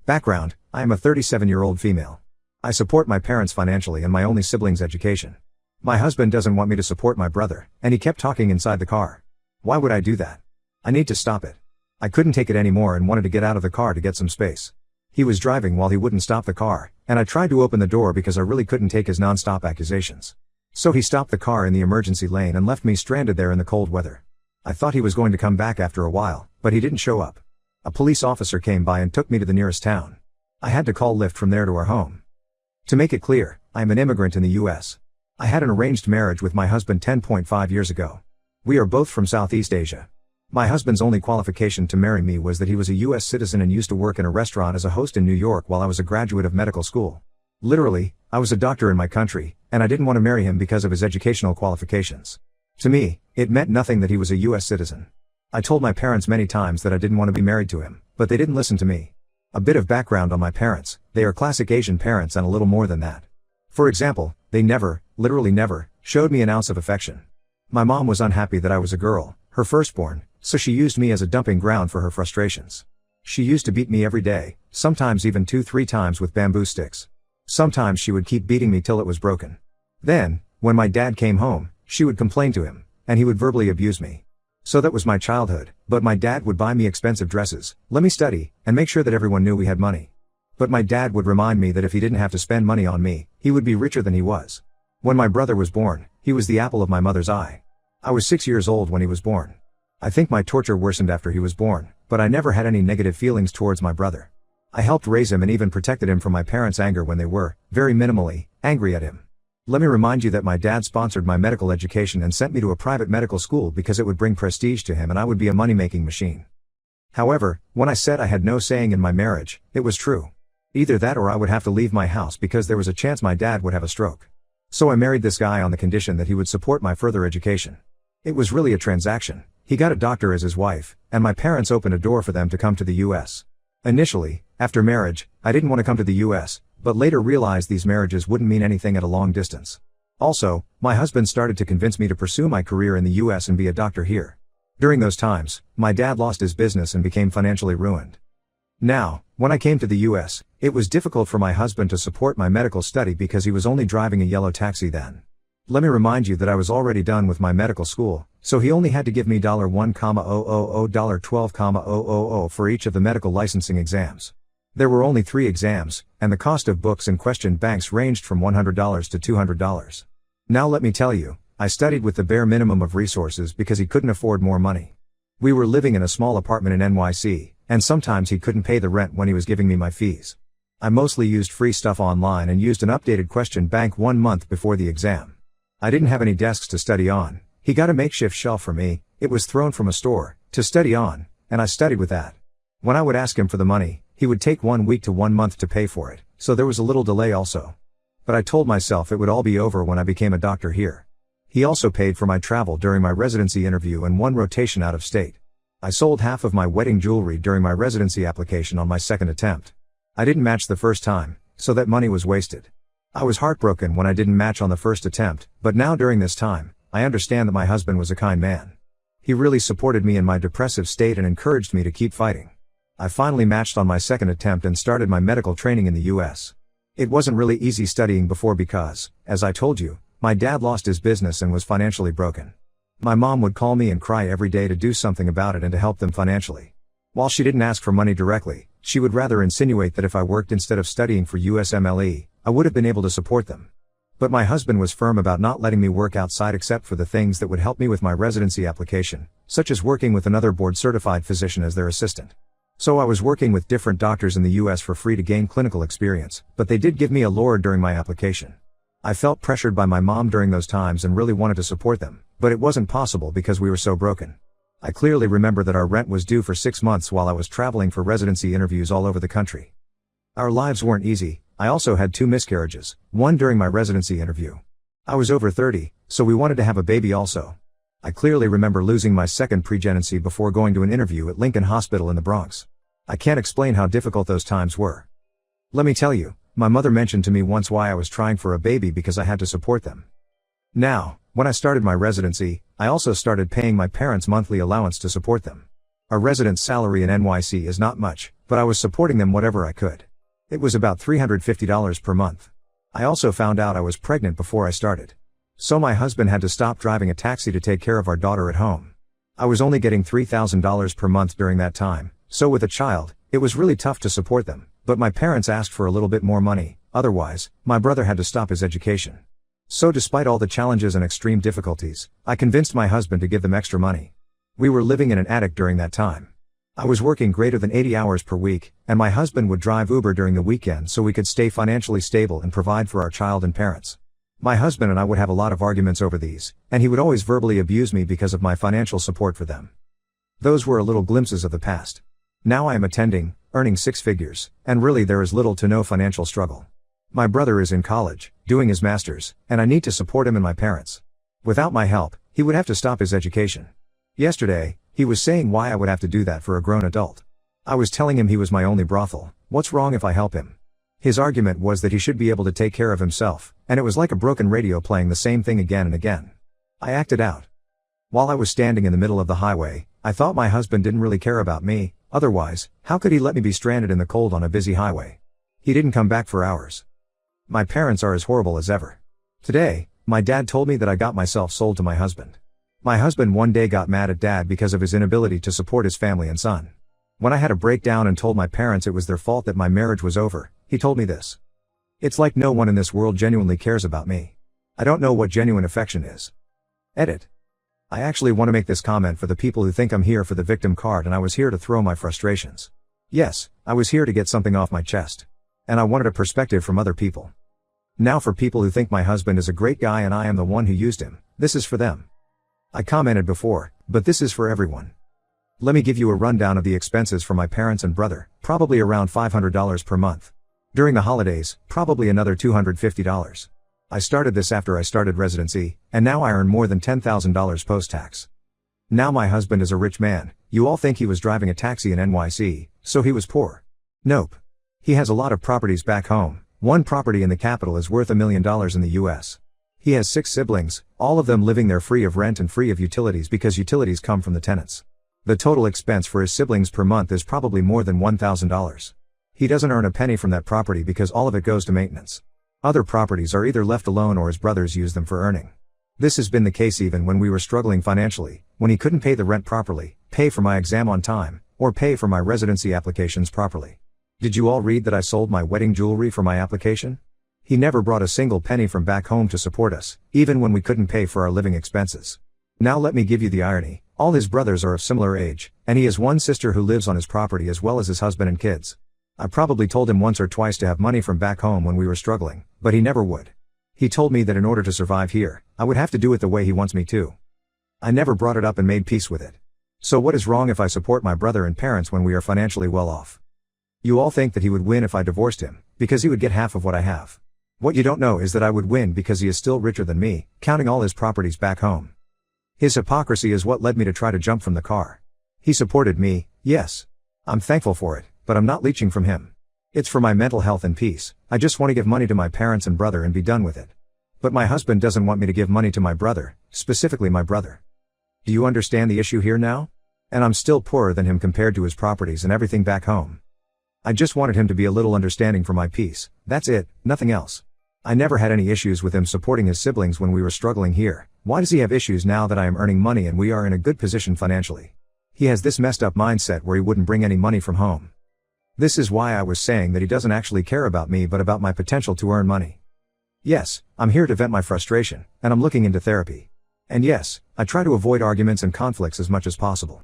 Background: I am a 37-year-old female. I support my parents financially and my only sibling's education. My husband doesn't want me to support my brother, and he kept talking inside the car. Why would I do that? I need to stop it. I couldn't take it anymore and wanted to get out of the car to get some space. He was driving while he wouldn't stop the car, and I tried to open the door because I really couldn't take his non-stop accusations. So he stopped the car in the emergency lane and left me stranded there in the cold weather. I thought he was going to come back after a while, but he didn't show up. A police officer came by and took me to the nearest town. I had to call Lyft from there to our home. To make it clear, I am an immigrant in the US. I had an arranged marriage with my husband 10.5 years ago. We are both from Southeast Asia. My husband's only qualification to marry me was that he was a US citizen and used to work in a restaurant as a host in New York while I was a graduate of medical school. Literally, I was a doctor in my country, and I didn't want to marry him because of his educational qualifications. To me, it meant nothing that he was a US citizen. I told my parents many times that I didn't want to be married to him, but they didn't listen to me. A bit of background on my parents: they are classic Asian parents and a little more than that. For example, they never, literally never, showed me an ounce of affection. My mom was unhappy that I was a girl, her firstborn, so she used me as a dumping ground for her frustrations. She used to beat me every day, sometimes even 2-3 times with bamboo sticks. Sometimes she would keep beating me till it was broken. Then, when my dad came home, she would complain to him, and he would verbally abuse me. So that was my childhood, but my dad would buy me expensive dresses, let me study, and make sure that everyone knew we had money. But my dad would remind me that if he didn't have to spend money on me, he would be richer than he was. When my brother was born, he was the apple of my mother's eye. I was 6 years old when he was born. I think my torture worsened after he was born, but I never had any negative feelings towards my brother. I helped raise him and even protected him from my parents' anger when they were, very minimally, angry at him. Let me remind you that my dad sponsored my medical education and sent me to a private medical school because it would bring prestige to him and I would be a money-making machine. However, when I said I had no saying in my marriage, it was true. Either that or I would have to leave my house because there was a chance my dad would have a stroke. So I married this guy on the condition that he would support my further education. It was really a transaction. He got a doctor as his wife, and my parents opened a door for them to come to the US. Initially, after marriage, I didn't want to come to the US, but later realized these marriages wouldn't mean anything at a long distance. Also, my husband started to convince me to pursue my career in the US and be a doctor here. During those times, my dad lost his business and became financially ruined. Now, when I came to the US, it was difficult for my husband to support my medical study because he was only driving a yellow taxi then. Let me remind you that I was already done with my medical school, so he only had to give me $1,000, $12,000 for each of the medical licensing exams. There were only 3 exams, and the cost of books and question banks ranged from $100 to $200. Now let me tell you, I studied with the bare minimum of resources because he couldn't afford more money. We were living in a small apartment in NYC, and sometimes he couldn't pay the rent when he was giving me my fees. I mostly used free stuff online and used an updated question bank 1 month before the exam. I didn't have any desks to study on. He got a makeshift shelf for me, it was thrown from a store, to study on, and I studied with that. When I would ask him for the money, he would take 1 week to 1 month to pay for it, so there was a little delay also. But I told myself it would all be over when I became a doctor here. He also paid for my travel during my residency interview and 1 rotation out of state. I sold half of my wedding jewelry during my residency application on my second attempt. I didn't match the first time, so that money was wasted. I was heartbroken when I didn't match on the first attempt, but now during this time, I understand that my husband was a kind man. He really supported me in my depressive state and encouraged me to keep fighting. I finally matched on my second attempt and started my medical training in the US. It wasn't really easy studying before because, as I told you, my dad lost his business and was financially broken. My mom would call me and cry every day to do something about it and to help them financially. While she didn't ask for money directly, she would rather insinuate that if I worked instead of studying for USMLE, I would have been able to support them. But my husband was firm about not letting me work outside except for the things that would help me with my residency application, such as working with another board-certified physician as their assistant. So I was working with different doctors in the US for free to gain clinical experience, but they did give me a LOR during my application. I felt pressured by my mom during those times and really wanted to support them, but it wasn't possible because we were so broken. I clearly remember that our rent was due for 6 months while I was traveling for residency interviews all over the country. Our lives weren't easy. I also had 2 miscarriages, 1 during my residency interview. I was over 30, so we wanted to have a baby also. I clearly remember losing my second pregnancy before going to an interview at Lincoln Hospital in the Bronx. I can't explain how difficult those times were. Let me tell you, my mother mentioned to me once why I was trying for a baby because I had to support them. Now, when I started my residency, I also started paying my parents' monthly allowance to support them. A resident's salary in NYC is not much, but I was supporting them whatever I could. It was about $350 per month. I also found out I was pregnant before I started. So my husband had to stop driving a taxi to take care of our daughter at home. I was only getting $3,000 per month during that time, so with a child, it was really tough to support them, but my parents asked for a little bit more money, otherwise, my brother had to stop his education. So despite all the challenges and extreme difficulties, I convinced my husband to give them extra money. We were living in an attic during that time. I was working greater than 80 hours per week, and my husband would drive Uber during the weekend so we could stay financially stable and provide for our child and parents. My husband and I would have a lot of arguments over these, and he would always verbally abuse me because of my financial support for them. Those were a little glimpses of the past. Now I am attending, earning six figures, and really there is little to no financial struggle. My brother is in college, doing his master's, and I need to support him and my parents. Without my help, he would have to stop his education. Yesterday, he was saying why I would have to do that for a grown adult. I was telling him he was my only brothel, what's wrong if I help him? His argument was that he should be able to take care of himself, and it was like a broken radio playing the same thing again and again. I acted out. While I was standing in the middle of the highway, I thought my husband didn't really care about me, otherwise, how could he let me be stranded in the cold on a busy highway? He didn't come back for hours. My parents are as horrible as ever. Today, my dad told me that I got myself sold to my husband. My husband one day got mad at dad because of his inability to support his family and son. When I had a breakdown and told my parents it was their fault that my marriage was over, he told me this. It's like no one in this world genuinely cares about me. I don't know what genuine affection is. Edit. I actually want to make this comment for the people who think I'm here for the victim card and I was here to throw my frustrations. Yes, I was here to get something off my chest. And I wanted a perspective from other people. Now for people who think my husband is a great guy and I am the one who used him, this is for them. I commented before, but this is for everyone. Let me give you a rundown of the expenses for my parents and brother, probably around $500 per month. During the holidays, probably another $250. I started this after I started residency, and now I earn more than $10,000 post-tax. Now my husband is a rich man. You all think he was driving a taxi in NYC, so he was poor. Nope. He has a lot of properties back home. One property in the capital is worth $1 million in the US. He has 6 siblings, all of them living there free of rent and free of utilities because utilities come from the tenants. The total expense for his siblings per month is probably more than $1,000. He doesn't earn a penny from that property because all of it goes to maintenance. Other properties are either left alone or his brothers use them for earning. This has been the case even when we were struggling financially, when he couldn't pay the rent properly, pay for my exam on time, or pay for my residency applications properly. Did you all read that I sold my wedding jewelry for my application? He never brought a single penny from back home to support us, even when we couldn't pay for our living expenses. Now let me give you the irony. All his brothers are of similar age, and he has one sister who lives on his property as well as his husband and kids. I probably told him once or twice to have money from back home when we were struggling, but he never would. He told me that in order to survive here, I would have to do it the way he wants me to. I never brought it up and made peace with it. So what is wrong if I support my brother and parents when we are financially well off? You all think that he would win if I divorced him, because he would get half of what I have. What you don't know is that I would win because he is still richer than me, counting all his properties back home. His hypocrisy is what led me to try to jump from the car. He supported me, yes. I'm thankful for it, but I'm not leeching from him. It's for my mental health and peace. I just want to give money to my parents and brother and be done with it. But my husband doesn't want me to give money to my brother, specifically my brother. Do you understand the issue here now? And I'm still poorer than him compared to his properties and everything back home. I just wanted him to be a little understanding for my peace. That's it, nothing else. I never had any issues with him supporting his siblings when we were struggling here. Why does he have issues now that I am earning money and we are in a good position financially? He has this messed up mindset where he wouldn't bring any money from home. This is why I was saying that he doesn't actually care about me but about my potential to earn money. Yes, I'm here to vent my frustration, and I'm looking into therapy. And yes, I try to avoid arguments and conflicts as much as possible.